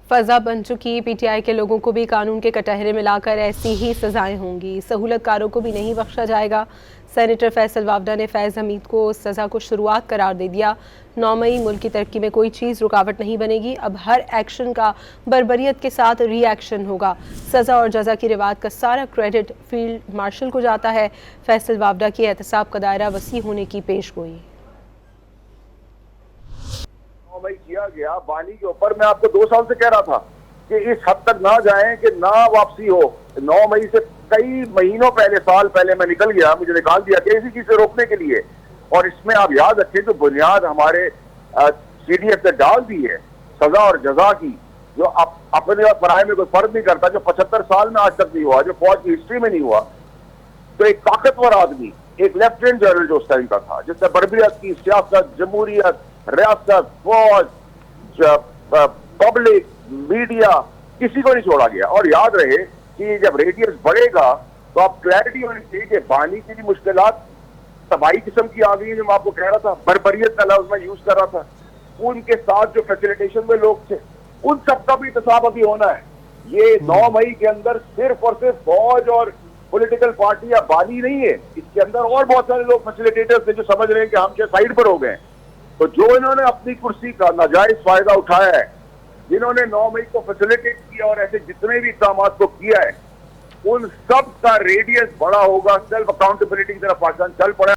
फजा बन चुकी पीटीआई के लोगों को भी कानून के कटहरे में लाकर ऐसी ही सजाएं होंगी। सहूलतकारों को भी नहीं बख्शा जाएगा। सेनेटर फैसल वावडा ने फैज़ हमीद को सज़ा को शुरुआत करार दे दिया। 9 मई मुल्क की तरक्की में कोई चीज़ रुकावट नहीं बनेगी। अब हर एक्शन का बर्बरियत के साथ रिएक्शन होगा। सज़ा और जज़ा की रिवायत का सारा क्रेडिट फील्ड मार्शल को जाता है। फैसल वावडा की एहतसाब का दायरा वसी होने की पेशगोई। किया गया बानी के ऊपर मैं आपको 2 साल से कह रहा था कि इस हद तक ना जाएं कि ना वापसी हो। 9 मई से कई महीनों पहले, साल पहले मैं निकल गया, मुझे निकाल दिया किसी चीज से रोकने के लिए। और इसमें आप याद रखें जो बुनियाद हमारे सीडीएफ ने डाल दी है सजा और जजा की, जो अपने पराये में कोई फर्क नहीं करता, जो 75 साल में आज तक नहीं हुआ, जो फौज की हिस्ट्री में नहीं हुआ। तो एक ताकतवर आदमी, एक लेफ्टिनेंट जनरल जो उस टाइम का था, जिसने बर्बरियत की, सियासत, जमहूरियत, रियासत, फौज, पब्लिक, मीडिया, किसी को नहीं छोड़ा गया। और याद रहे कि जब रेडियस बढ़ेगा तो आप क्लैरिटी होनी चाहिए कि बानी की भी मुश्किलात तबाही किस्म की आ गई है। जो मैं आपको कह रहा था, बर्बरियत का लफ्ज मैं यूज कर रहा था, उनके साथ जो फैसिलिटेशन में लोग थे उन सबका भी इंतसाब अभी होना है। ये 9 मई के अंदर सिर्फ और सिर्फ फौज और पॉलिटिकल पार्टी या बानी नहीं है, इसके अंदर और बहुत सारे लोग फैसिलिटेटर्स थे जो समझ रहे हैं कि हम के साइड पर हो गए। तो जो इन्होंने अपनी कुर्सी का नाजायज फायदा उठाया है, जिन्होंने 9 मई को फैसिलिटेट किया और ऐसे जितने भी इक़दाम को किया है, उन सब का रेडियस बड़ा होगा। सेल्फ अकाउंटेबिलिटी की तरफ पाकिस्तान चल पड़ा।